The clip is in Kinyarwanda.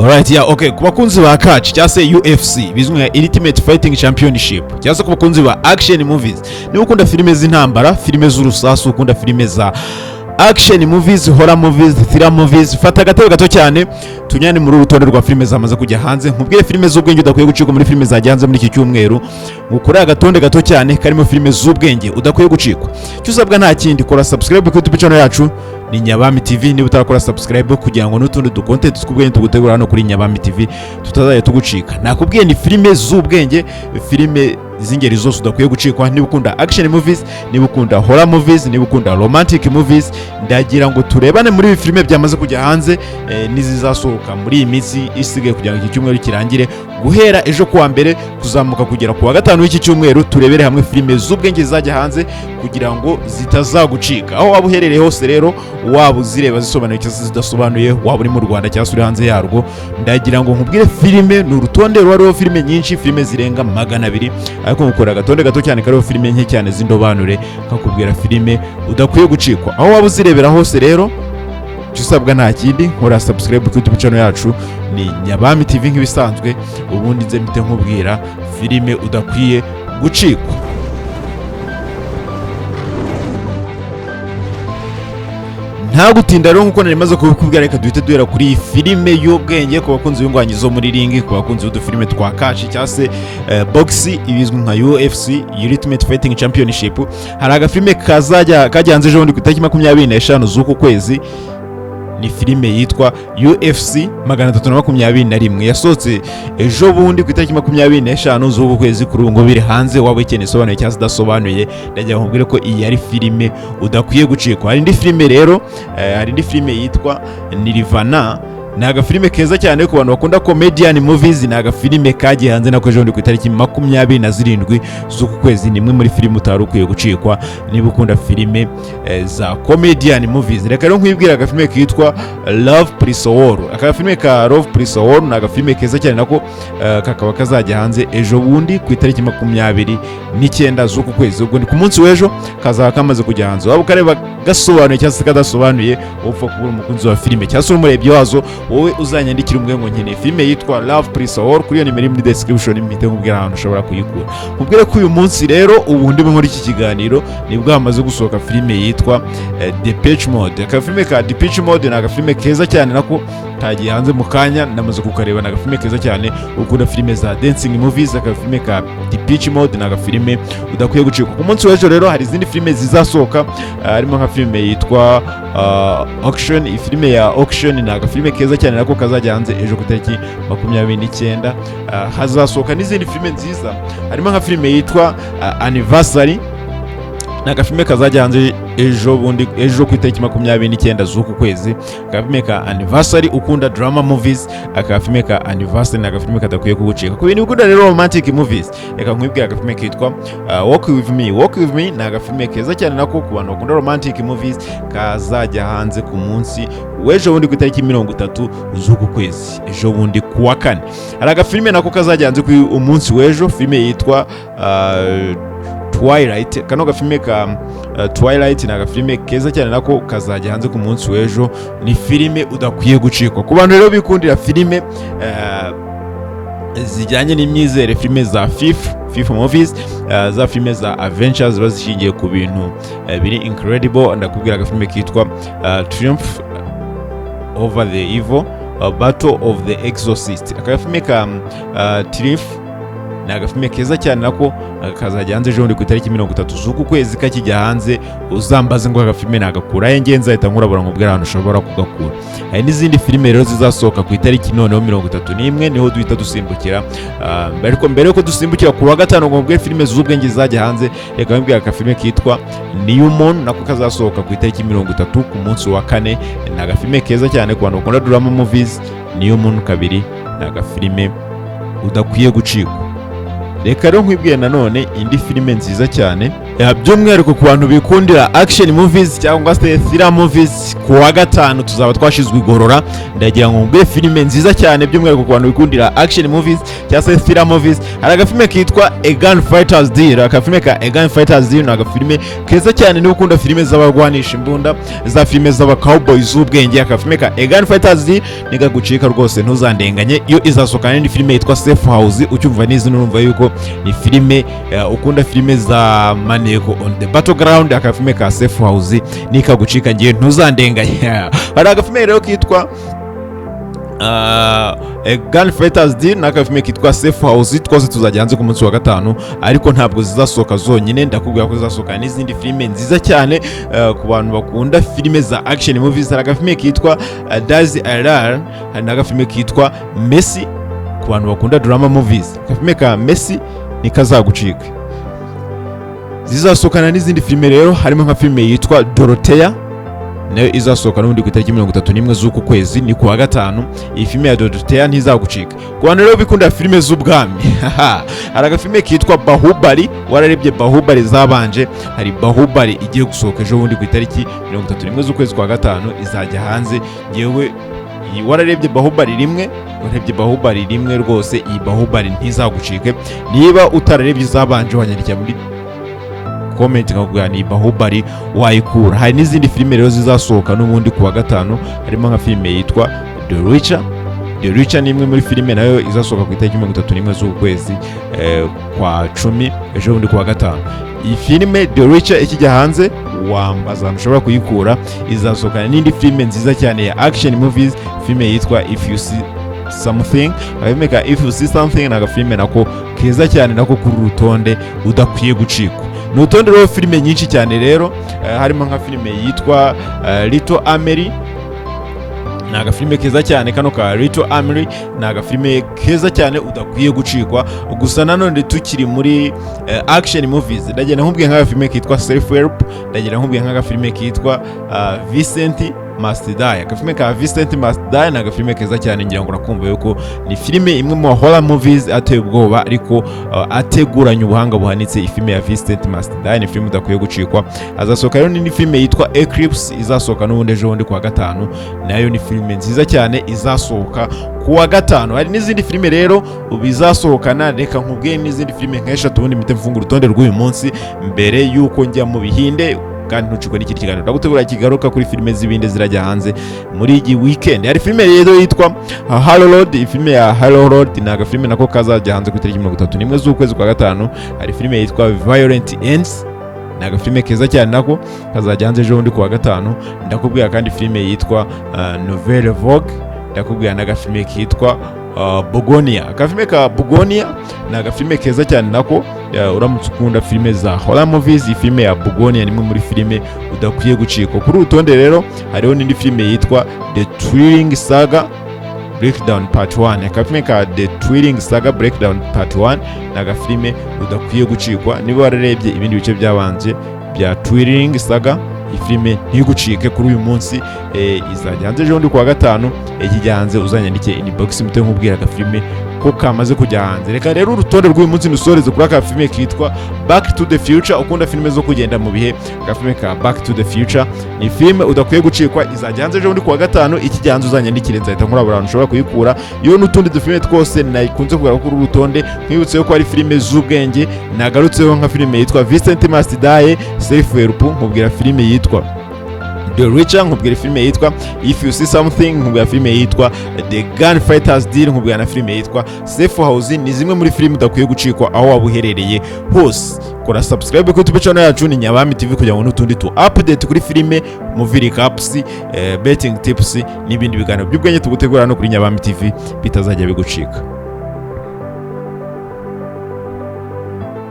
Alright, yeah, okay. Ku bakunzi ba catch cyangwa se UFC bizwi nka Ultimate Fighting Championship cyangwa se ku bakunzi ba action movies, niba ukunda filime z'intambara, filime z'urusasu, ukunda filime za action movies, horror movies, thriller movies, fata agatebe gato cyane tunyane muri urutonde rwa filime zamaze kujya hanze. Nkubwire filime z'ubwenge udakwiye gucika muri filime zajya hanze muri iki cyumweru. Ngukora agatonde gato cyane karimo filime z'ubwenge udakwiye gucikwa. Cyo usabwa nta kindi, kora subscribe ku YouTube channel yacu ni NYABAMI TV. Niba utarakora subscribe kugira ngo n'utundi dukontent tw'ubwenge tugutegura hano kuri NYABAMI TV tutazajya tugucika. Nakubwiye ni filime z'ubwenge, filime zingeri zose udakwiye gucikwa. Niba ukunda action movies, niba ukunda horror movies, niba ukunda romantic movies, ndagira ngo turebane muri ibi filime byamaze kujya hanze n'izizasohoka muri iyi minsi isigaye kugira ngo iki cyumweru kirangire, guhera ejo kuwa mbere kuzamuka kugera kuwa gatanu w'iki cyumweru. Turebere hamwe filime z'ubwenge zajya hanze kugira ngo zitazagucika. Aho waba uherereye hose rero, waba uzireba zisobanuye cyangwa zidasobanuye, waba uri mu Rwanda cyangwa uri hanze yarwo, ndagira ngo nkubwire filime ni urutonde rwariho filime nyinshi, filime zirenga 200, ariko ngukora agatonde gato cyane kariho filime nke cyane z'indobanure kakubwira filime udakwiye gucikwa. Aho waba uzirebera hose rero, cyusabwa nta kindi, nkora subscribe ku YouTube channel yacu ni NYABAMI TV nk'ibisanzwe, ubundi nze mpite nkubwira filime udakwiye gucikwa. Nta gutinda rero nkuko narimaze kubikubwira, reka duhite duhera kuri iyi filime y'ubwenge ku bakunzi b'ingwanyi zo muri ringi, ku bakunzi b'udufilime twa catch cyangwa se boxi ibizwi nka UFC Ultimate Fighting Championship. Hari agafilime kajya hanze ejo bundi ku itariki 25 z'uku kwezi. Ni filime yitwa UFC 321 yasohotse ejo bundi ku itariki 25 z'uku kwezi. Kuri ubu ngo biri hanze, waba ikeneye isobanuye cyangwa idasobanuye, ndagira ngo nkubwire ko iyi ari filime udakwiye gucikwa. Hari indi filime rero, hari indi filime yitwa Nirvana. Ni agafilime keza cyane ku bantu bakunda comedian movies. Ni agafilime kagiye hanze nako ejo bundi ku itariki 27 z'uku kwezi. Ni imwe muri filime utari ukwiye gucikwa niba ukunda filime za comedian movies. Reka rero nkwibwira agafilime kitwa Love Plus War. Agafilime ka Love Plus War ni agafilime keza cyane nako kakaba kazajya hanze ejo bundi ku itariki 29 z'uku kwezi. Ubwo ni ku munsi w'ejo kazaba kamaze kujya hanze. Waba ukareba gasobanuye cyangwa se kadasobanuye, upfa kubura umukunzi wa filime cyangwa se umurebye wazo, wowe uzanyandikira umwe ngo nkeneye filime yitwa Love Plus War. Kuri iyo nimero muri description mpite nkubwira ahantu ushobora kuyikura. Nkubwire ko uyu munsi rero ubundi muri iki kiganiro nibwo hamaze gusohoka filime yitwa Depeche Mode. Akafilime ka Depeche Mode ni agafilime keza cyane nako kagiye hanze mu kanya, namaze kukareba. Ni agafilime keza cyane ukunda filime za dancing movies. Akafilime ka Depeche Mode ni agafilime udakwiye gucika. Ku munsi w'ejo rero hari izindi filime zizasohoka, harimo nka filime yitwa Auction. Ifilime ya Auction ni agafilime keza cyane nako kazajya hanze ejo ku itariki 29. Hazasohoka n'izindi filime nziza, harimo nka filime yitwa Anniversary. Ni agafilime kazajya hanze ejo ku itariki 29 z'uku kwezi. Agafilime ka Anniversary ukunda drama movies, agafilime ka Anniversary ni agafilime kadakwiye kugucika. Ku bintu ukunda rero romantic movies, reka nkwibwira agafilime kitwa Walk With Me. Walk With Me ni agafilime keza cyane nako ku bantu bakunda romantic movies, kazajya hanze ku munsi w'ejo bundi ku itariki 30 z'uku kwezi, ejo bundi ku wa kane. Hari agafilime nako kazajya hanze ku umunsi w'ejo, filime yitwa Twilight. Kano gafilime ka Twilight ni agafilime keza cyane nako kazajya hanze ku munsi w'ejo. Ni filime udakwiye gucikwa. Ku bantu rero bikundira filime zijyanye n'imyizere, filime za FIFA movies, za filime za adventures bazishingiye ku bintu biri incredible, ndakubwira agafilime kitwa Triumph Over the Evil, Battle of the Exorcist. Agafilime ka Triumph ni agafilime keza cyane nako kazajya hanze ejo bundi ku itariki 30 z'uku kwezi. Kakijya hanze uzambaze ngo agafilime nagakura yengenza ahita nkurabura nkubwira ahantu ushobora kugakura. Hari n'izindi filime rero zizasohoka ku itariki noneho 31 niho duhita dusimbukira. Ariko mbere yuko dusimbukira ku wa gatanu ngo mbwire filime z'ubwenge zajya hanze, reka mbwira agafilime kitwa New Moon nako kazasohoka ku itariki 30 ku munsi wa kane. Ni agafilime keza cyane ku bantu bakunda drama movies. New Moon 2 ni agafilime udakwiye gucikwa. Reka rero nkwibwiye nanone indi filime nziza cyane by'umwihariko ku bantu bikundira action movies cyangwa se thriller movies, ku wa gatanu tuzaba twashizwe igorora. Ndagira ngo mbwe filime nziza cyane by'umwihariko ku bantu bikundira action movies cyangwa se thriller movies. Hari agafilime kitwa A Gunfighter's Deal. Akafilime ka A Gunfighter's Deal ni agafilime keza cyane niba ukunda filime z'abarwanisha imbunda, za filime z'aba cowboys z'ubwenge. Akafilime ka A Gunfighter's Deal nigagucika rwose, ntuzandenganye. Iyo izasohoka n'indi filime yitwa Safe House, ucyumva n'izi urumva yuko ni filime ukunda filime za maneko on the battleground. Akafilime ka Safe House nikagucika ngiye ntuzandenganye. Hari agafilime rero kitwa A Gunfighter's Deal n'akafilime kitwa Safe House. Twose tuzajya hanze ku munsi wa gatanu, ariko ntabwo zizasohoka zonyine. Ndakubwira ko zizasohoka n'izindi filime nziza cyane ku bantu bakunda filime za action movies. Hari agafilime kitwa Dazi Arar, hari n'agafilime kitwa Messi ku bantu bakunda drama movies. Agafilime ka Messi nikazagucika. Zizasohokana n'izindi filime rero, harimo nka filime yitwa Dorothea, nayo izasohoka n'ubundi ku itariki 31 z'uku kwezi, ni ku wa gatanu. Iyi filime ya Dorothea ntizagucika. Ku bantu rero bikunda filime z'ubwami, hari agafilime kitwa Bahubali. Wararebye Bahubali zabanje, hari Bahubali igiye gusohoka ejo bundi ku itariki 31 z'ukwezi kwa gatanu, izajya hanze. Yewe wararebye Bahubali rimwe, warebye Bahubali rimwe rwose, iyi Bahubali ntizagucike. Niba utararebye zabanje, wanyandikira muri comment nkakubwira ni Bahubali wayikura. Hari n'izindi filime rero zizasohoka n'ubundi ku wa gatanu, harimo nka filime yitwa The Witcher. The Witcher ni imwe muri filime nayo izasohoka ku itariki 31 z'ukwezi kwa 10 ejo bundi ku wa gatanu. Iyi filime The Witcher ikijya hanze wambaza ntushobora kuyikura. Izasohoka n'indi filime nziza cyane ya action movies, filime yitwa If You See Something. Akabimeka If You See Something na agafilime nako keza cyane, nako kuri rutonde udakwiye gucikwa. Nutonde rero filime nyinshi cyane rero, harimo nka filime yitwa Little Amelie. Ni agafilime keza cyane, kano ka Little Amelie ni agafilime keza cyane udakwiye gucikwa. Gusa nanone tukiri muri action movies, ndagira nkubwiye nk'agafilime kitwa Self Help, ndagira nkubwiye nk'agafilime kitwa Vincent Must Die. Agafilime ka Vincent Must Die ni agafilime keza cyane, ngira ngo urakumva yuko ni filime imwe mu horror movies ateye ubwoba ariko ateguranye ubuhanga buhanitse. Ifilime ya Vincent Must Die ni filime udakwiye gucikwa. Azasohoka rero n'indi filime yitwa Eclipse, izasohoka n'ubundi ejo bundi ku wa gatanu, nayo ni filime nziza cyane izasohoka ku wa gatanu. Hari n'izindi filime rero bizasohokana, reka nkubwiye n'izindi filime nk'eshatu ubundi mpite mfunga urutonde rw'uyu munsi mbere yuko njya mu bihinde, kandi ntucikwe n'iki kiganiro ndagutegura kigaruka kuri filime z'ibindi zirajya hanze muri iyi weekend. Hari filime rero yitwa Hello Road. Filime ya Hello Road ni agafilime nako kazajya hanze ku itariki 31 z'ukwezi kwa gatanu. Hari filime yitwa Violent Ends, ni agafilime keza cyane nako kazajya hanze ejo bundi ku wa gatanu. Ndakubwira kandi filime yitwa Nouvelle Vogue. Ndakubwira n'agafilime kitwa Bogonia. Agafilime ka Bogonia ni agafilime keza cyane nako, uramutse ukunda filime za horror movies, iyi filime ya Bogonia ni imwe muri filime udakwiye gucika. Kuri urutonde rero hariho n'indi filime yitwa The Thrilling Saga Breakdown Part 1. Agafilime ka The Thrilling Saga Breakdown Part 1 ni agafilime udakwiye gucikwa. Niba wararebye ibindi bice byabanje bya Thrilling Saga, iyi filime ntigucike kuri uyu munsi. Izajya hanze ejo bundi ku wa gatanu. Ikijya hanze uzanyandike inbox mute nkubwira agafilime ko kamaze kujya hanze. Reka rero urutonde rw'uyu munsi nusoreze kuri agafilime kitwa Back to the Future. Ukunda filime zo kugenda mu bihe, agafilime ka Back to the Future ni filime udakwiye gucikwa. Izajya hanze ejo bundi ku wa gatanu. Ikijya hanze uzanyandikire, nzahita nkura abantu ushobora kuyikura. Iyo n'utundi dufilime twose nayikunze kugira kuri urutonde. Nkwibutse ko ari filime z'ubwenge nagarutseho nka filime yitwa Vincent Must Die, Self Help, nkubwira filime yitwa The Witcher, nkubwira filime yitwa If You See Something, nkubwira filime yitwa The Gunfighter's Deal, nkubwira na filime yitwa Safe House. Ni zimwe muri filime udakwiye gucikwa aho waba uherereye hose. Kora subscribe kuri YouTube channel yacu ni Nyabami TV kugira ngo n'utundi tu update kuri filime, movie recaps, betting tips n'ibindi biganiro by'ubwenge tugutegura no kuri Nyabami TV bitazajya bigucika.